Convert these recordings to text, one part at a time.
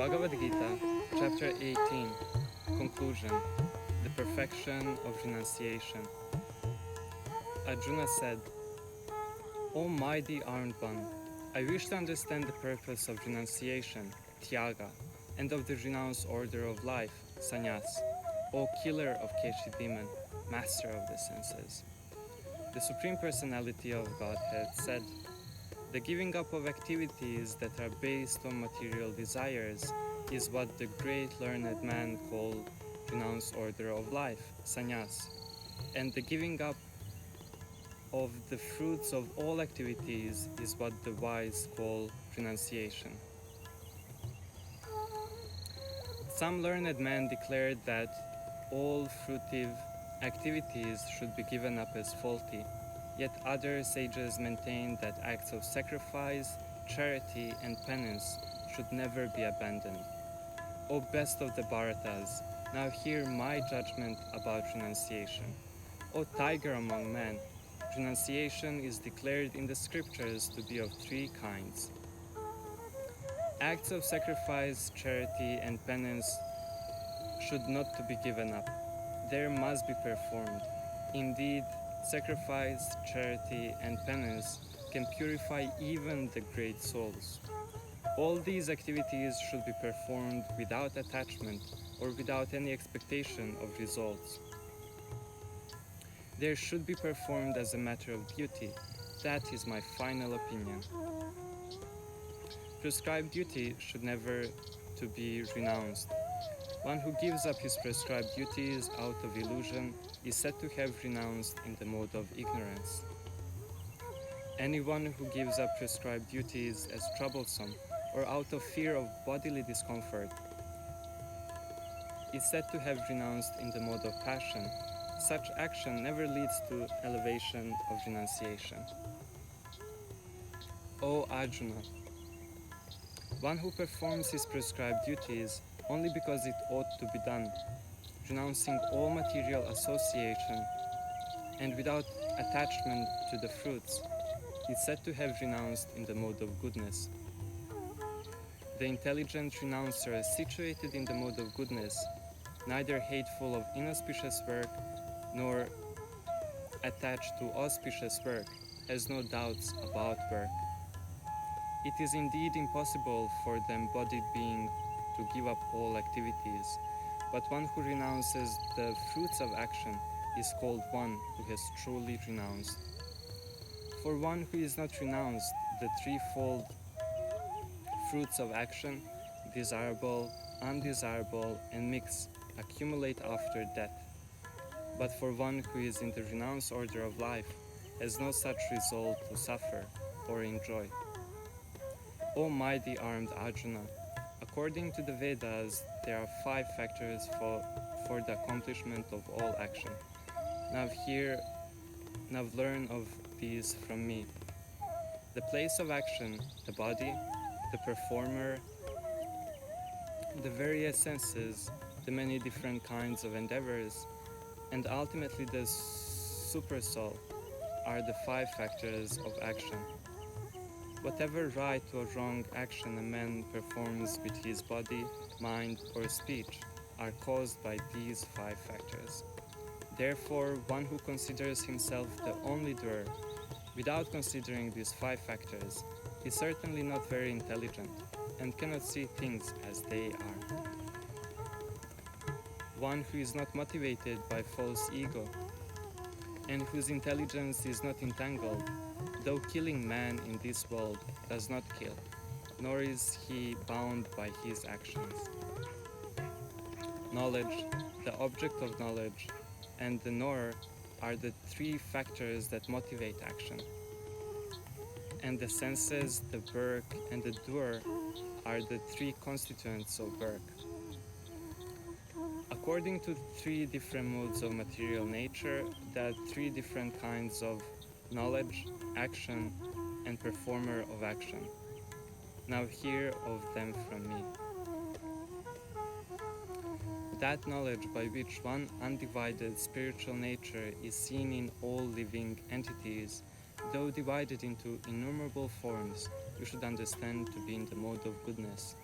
Bhagavad Gita, Chapter 18, Conclusion, The Perfection of Renunciation. Arjuna said, O mighty armed one, I wish to understand the purpose of renunciation, Tyaga, and of the renounced order of life, Sannyas, O killer of Keshi demon, master of the senses. The Supreme Personality of Godhead said, the giving up of activities that are based on material desires is what the great learned man called renounced order of life, sannyas, and the giving up of the fruits of all activities is what the wise call renunciation. Some learned men declared that all fruitive activities should be given up as faulty. Yet other sages maintain that acts of sacrifice, charity, and penance should never be abandoned. O best of the Bharatas, now hear my judgment about renunciation. O tiger among men, renunciation is declared in the scriptures to be of three kinds. Acts of sacrifice, charity, and penance should not to be given up. They must be performed. Indeed, sacrifice, charity, and penance can purify even the great souls. All these activities should be performed without attachment or without any expectation of results. They should be performed as a matter of duty. That is my final opinion. Prescribed duty should never to be renounced. One who gives up his prescribed duties out of illusion is said to have renounced in the mode of ignorance. Anyone who gives up prescribed duties as troublesome or out of fear of bodily discomfort is said to have renounced in the mode of passion. Such action never leads to elevation of renunciation. O Arjuna, one who performs his prescribed duties only because it ought to be done, renouncing all material association and without attachment to the fruits, is said to have renounced in the mode of goodness. The intelligent renouncer is situated in the mode of goodness, neither hateful of inauspicious work nor attached to auspicious work, has no doubts about work. It is indeed impossible for the embodied being to give up all activities, but one who renounces the fruits of action is called one who has truly renounced. For one who is not renounced, the threefold fruits of action, desirable, undesirable, and mixed, accumulate after death. But for one who is in the renounced order of life, has no such result to suffer or enjoy. O mighty armed Arjuna, according to the Vedas, there are 5 factors for the accomplishment of all action. Now learn of these from me. The place of action, the body, the performer, the various senses, the many different kinds of endeavors, and ultimately the supersoul are the 5 factors of action. Whatever right or wrong action a man performs with his body, mind, or speech are caused by these 5 factors. Therefore, one who considers himself the only doer, without considering these 5 factors, is certainly not very intelligent and cannot see things as they are. One who is not motivated by false ego and whose intelligence is not entangled, though killing man in this world, does not kill, nor is he bound by his actions. Knowledge, the object of knowledge, and the knower are the 3 factors that motivate action. And the senses, the work, and the doer are the 3 constituents of work. According to the 3 different modes of material nature, there are 3 different kinds of knowledge, action, and performer of action. Now hear of them from me. That knowledge by which one undivided spiritual nature is seen in all living entities, though divided into innumerable forms, you should understand to be in the mode of goodness.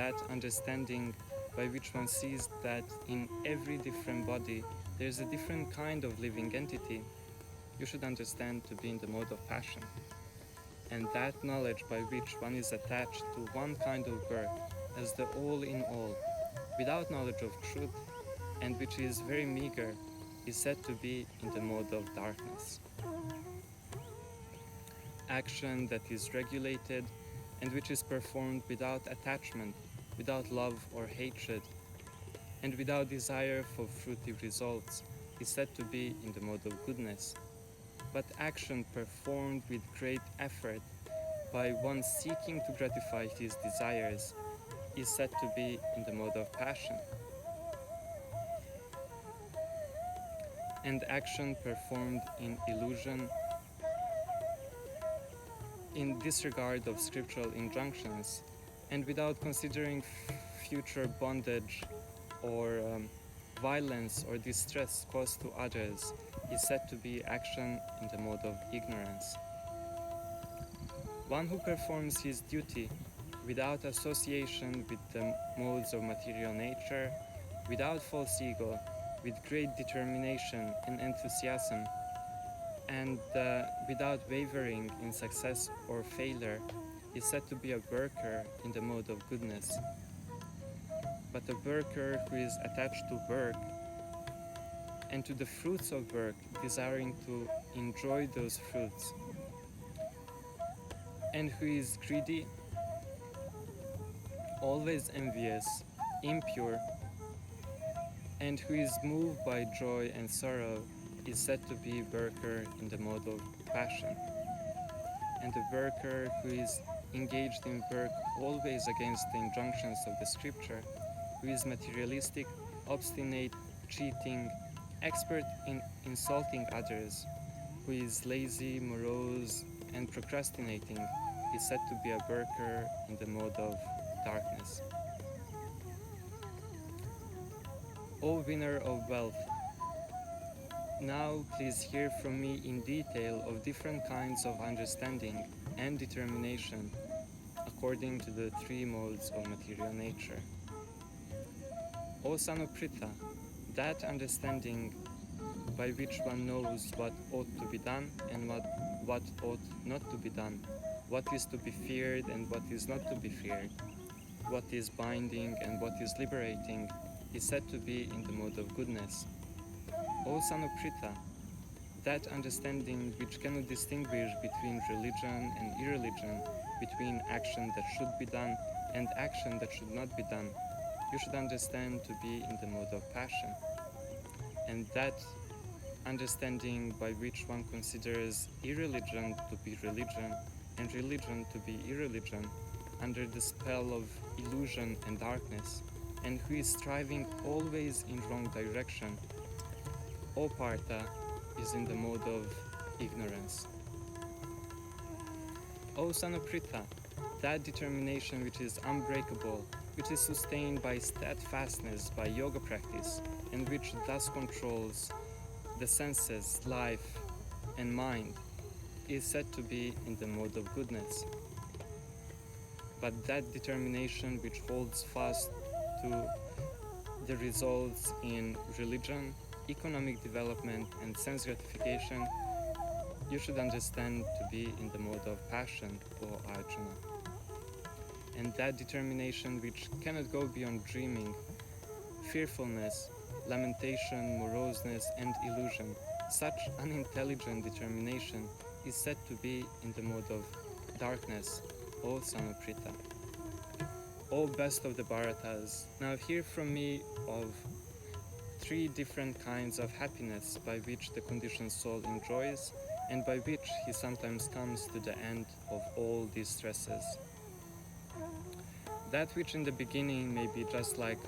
that understanding by which one sees that in every different body there is a different kind of living entity, you should understand to be in the mode of passion. And that knowledge by which one is attached to one kind of birth as the all in all, without knowledge of truth, and which is very meager, is said to be in the mode of darkness. Action that is regulated and which is performed without attachment, without love or hatred, and without desire for fruity results, is said to be in the mode of goodness. But action performed with great effort by one seeking to gratify his desires is said to be in the mode of passion. And action performed in illusion, in disregard of scriptural injunctions, and without considering future bondage or violence or distress caused to others, is said to be action in the mode of ignorance. One who performs his duty without association with the modes of material nature, without false ego, with great determination and enthusiasm, and without wavering in success or failure, is said to be a worker in the mode of goodness. But a worker who is attached to work and to the fruits of work, desiring to enjoy those fruits, and who is greedy, always envious, impure, and who is moved by joy and sorrow, is said to be worker in the mode of passion. And the worker who is engaged in work always against the injunctions of the scripture, who is materialistic, obstinate, cheating, expert in insulting others, who is lazy, morose, and procrastinating, is said to be a worker in the mode of darkness. O winner of wealth, now please hear from me in detail of different kinds of understanding and determination according to the three modes of material nature. O son of Pritha, that understanding by which one knows what ought to be done and what ought not to be done, what is to be feared and what is not to be feared, what is binding and what is liberating, is said to be in the mode of goodness. O son of Pritha, that understanding which cannot distinguish between religion and irreligion, between action that should be done and action that should not be done, you should understand to be in the mode of passion. And that understanding by which one considers irreligion to be religion and religion to be irreligion under the spell of illusion and darkness, and who is striving always in wrong direction, O Partha, is in the mode of ignorance. O son of Pritha, that determination which is unbreakable, which is sustained by steadfastness, by yoga practice, and which thus controls the senses, life, and mind, is said to be in the mode of goodness. But that determination which holds fast to the results in religion, economic development, and sense gratification, you should understand to be in the mode of passion, O Arjuna. And that determination which cannot go beyond dreaming, fearfulness, lamentation, moroseness, and illusion, such unintelligent determination is said to be in the mode of darkness, O son of Pritha. O best of the Bharatas, now hear from me of three different kinds of happiness by which the conditioned soul enjoys and by which he sometimes comes to the end of all these stresses. That which in the beginning may be just like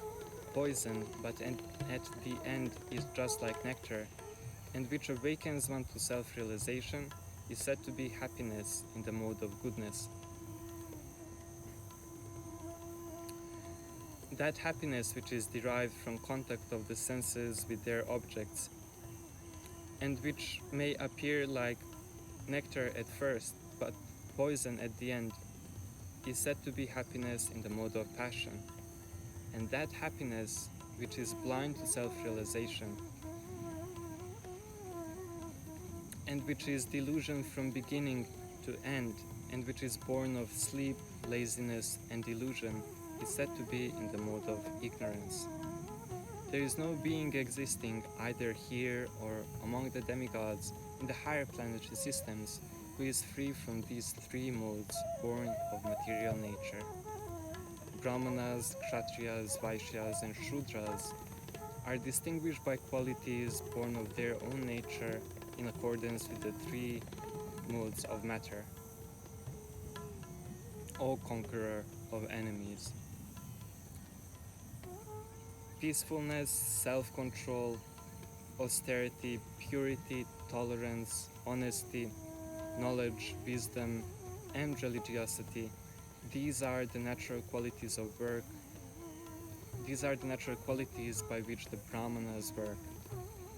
poison, but at the end is just like nectar, and which awakens one to self-realization, is said to be happiness in the mode of goodness. That happiness which is derived from contact of the senses with their objects, and which may appear like nectar at first, but poison at the end, is said to be happiness in the mode of passion, and that happiness, which is blind to self-realization, and which is delusion from beginning to end, and which is born of sleep, laziness, and delusion, is said to be in the mode of ignorance. There is no being existing either here or among the demigods in the higher planetary systems who is free from these three modes born of material nature. Brahmanas, Kshatriyas, Vaishyas, and Shudras are distinguished by qualities born of their own nature in accordance with the three modes of matter. O conqueror of enemies. Peacefulness, self-control, austerity, purity, tolerance, honesty, knowledge, wisdom, and religiosity. These are the natural qualities of work. These are the natural qualities by which the Brahmanas work.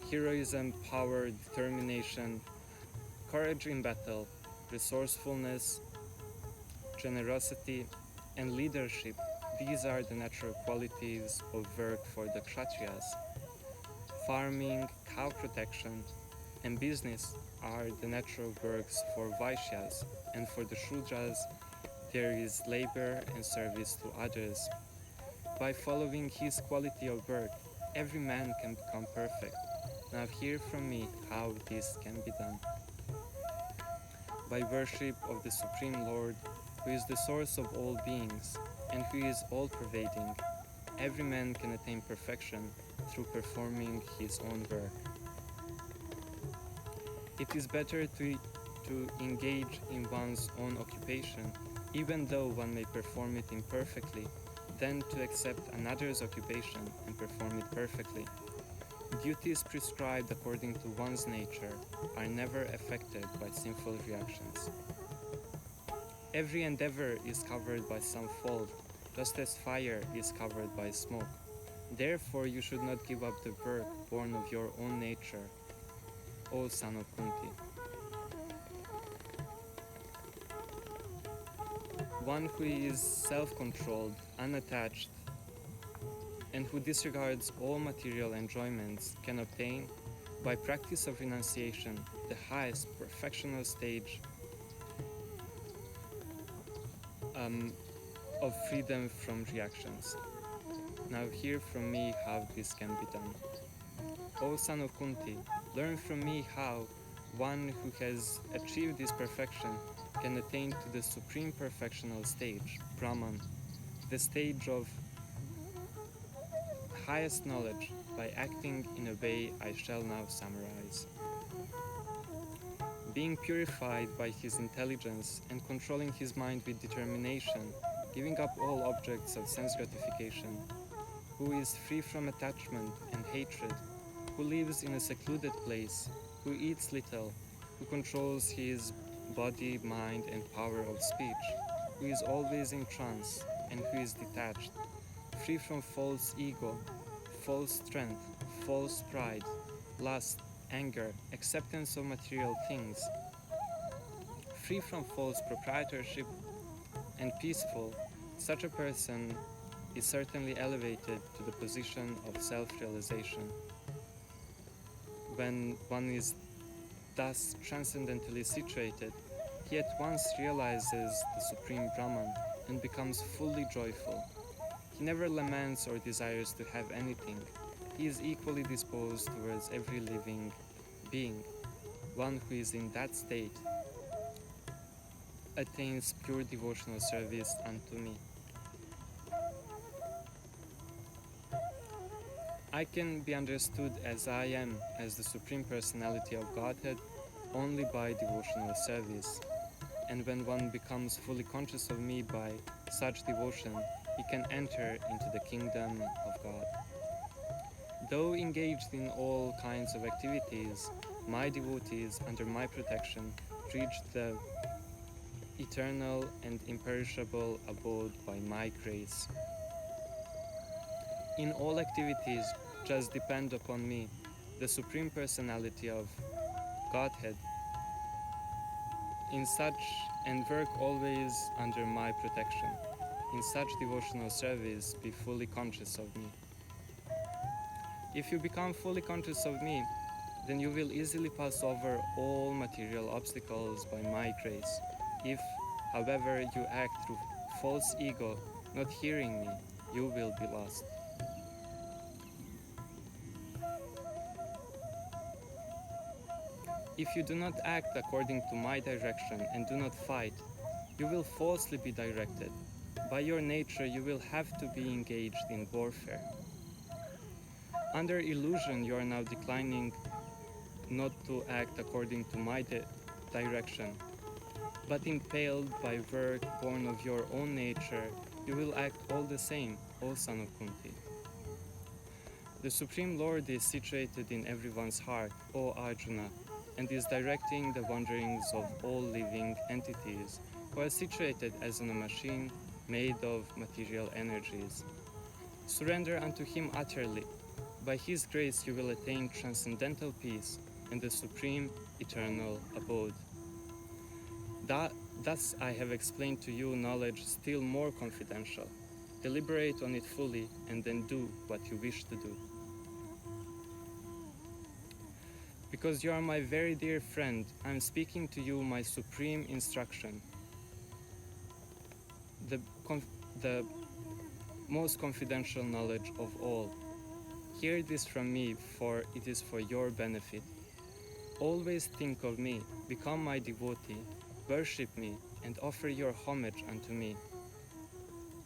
Heroism, power, determination, courage in battle, resourcefulness, generosity, and leadership. These are the natural qualities of work for the Kshatriyas. Farming, cow protection, and business are the natural works for Vaishyas, and for the Shudras there is labor and service to others. By following his quality of work, every man can become perfect. Now hear from me how this can be done. By worship of the Supreme Lord, who is the source of all beings, and who is all-pervading, every man can attain perfection through performing his own work. It is better to engage in one's own occupation, even though one may perform it imperfectly, than to accept another's occupation and perform it perfectly. Duties prescribed according to one's nature are never affected by sinful reactions. Every endeavor is covered by some fault, just as fire is covered by smoke. Therefore, you should not give up the work born of your own nature, O son of Kunti. One who is self-controlled, unattached, and who disregards all material enjoyments can obtain, by practice of renunciation, the highest perfectional stage of freedom from reactions. Now hear from me how this can be done. O son of Kunti, learn from me how one who has achieved this perfection can attain to the supreme perfectional stage, Brahman, the stage of highest knowledge, by acting in a way I shall now summarize. Being purified by his intelligence and controlling his mind with determination, giving up all objects of sense gratification, who is free from attachment and hatred, who lives in a secluded place, who eats little, who controls his body, mind, and power of speech, who is always in trance, and who is detached, free from false ego, false strength, false pride, lust, anger, acceptance of material things, free from false proprietorship, and peaceful, such a person is certainly elevated to the position of self-realization. When one is thus transcendently situated, he at once realizes the Supreme Brahman and becomes fully joyful. He never laments or desires to have anything. He is equally disposed towards every living being. One who is in that state attains pure devotional service unto me. I can be understood as I am, as the Supreme Personality of Godhead, only by devotional service. And when one becomes fully conscious of me by such devotion, he can enter into the kingdom of God. Though engaged in all kinds of activities, my devotees under my protection reach the eternal and imperishable abode by my grace. In all activities, just depend upon me, the Supreme Personality of Godhead, in such and work always under my protection. In such devotional service, be fully conscious of me. If you become fully conscious of me, then you will easily pass over all material obstacles by my grace. If, however, you act through false ego, not hearing me, you will be lost. If you do not act according to my direction and do not fight, you will falsely be directed. By your nature, you will have to be engaged in warfare. Under illusion, you are now declining not to act according to my direction, but impelled by work born of your own nature, you will act all the same, O son of Kunti. The Supreme Lord is situated in everyone's heart, O Arjuna, and is directing the wanderings of all living entities, who are situated as in a machine made of material energies. Surrender unto him utterly. By his grace you will attain transcendental peace and the supreme eternal abode. Thus I have explained to you knowledge still more confidential. Deliberate on it fully and then do what you wish to do. Because you are my very dear friend, I am speaking to you my supreme instruction, the most confidential knowledge of all. Hear this from me, for it is for your benefit. Always think of me, become my devotee, worship me, and offer your homage unto me.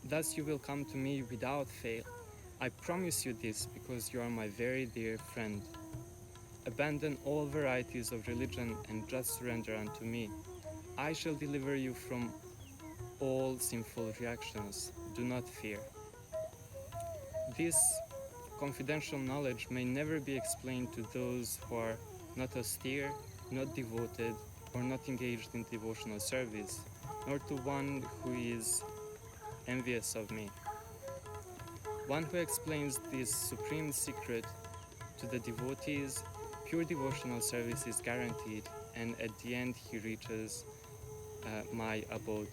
Thus you will come to me without fail. I promise you this because you are my very dear friend. Abandon all varieties of religion and just surrender unto me. I shall deliver you from all sinful reactions. Do not fear. This confidential knowledge may never be explained to those who are not austere, not devoted, or not engaged in devotional service, nor to one who is envious of me. One who explains this supreme secret to the devotees, pure devotional service is guaranteed, and at the end he reaches my abode.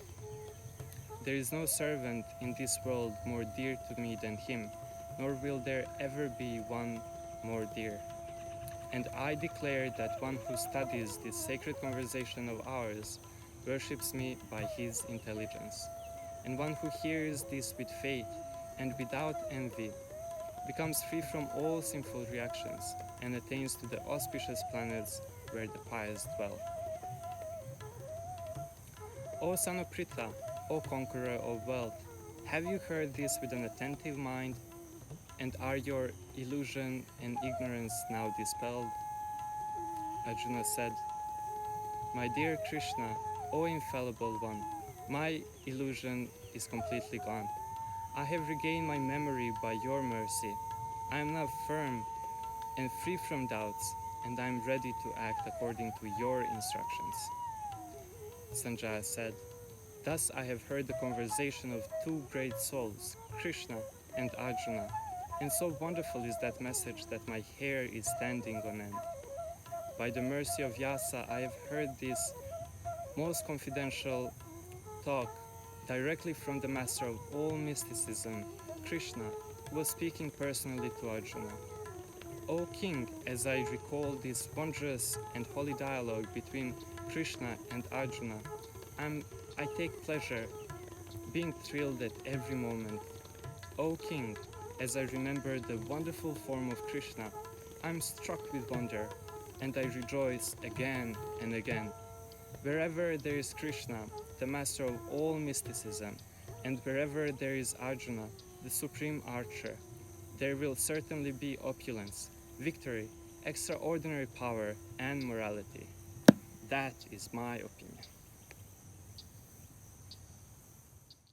There is no servant in this world more dear to me than him, nor will there ever be one more dear. And I declare that one who studies this sacred conversation of ours worships me by his intelligence. And one who hears this with faith and without envy becomes free from all sinful reactions and attains to the auspicious planets where the pious dwell. O son of Pritha, O conqueror of wealth, have you heard this with an attentive mind? And are your illusion and ignorance now dispelled? Arjuna said, My dear Krishna, O infallible one, my illusion is completely gone. I have regained my memory by your mercy. I am now firm and free from doubts, and I am ready to act according to your instructions. Sanjaya said, Thus I have heard the conversation of two great souls, Krishna and Arjuna, and so wonderful is that message that my hair is standing on end. By the mercy of Vyasa, I have heard this most confidential talk directly from the master of all mysticism, Krishna, who was speaking personally to Arjuna. O king, as I recall this wondrous and holy dialogue between Krishna and Arjuna, I take pleasure, being thrilled at every moment. O king, as I remember the wonderful form of Krishna, I am struck with wonder, and I rejoice again and again. Wherever there is Krishna, the master of all mysticism, and wherever there is Arjuna, the supreme archer, there will certainly be opulence, victory, extraordinary power, and morality. That is my opinion.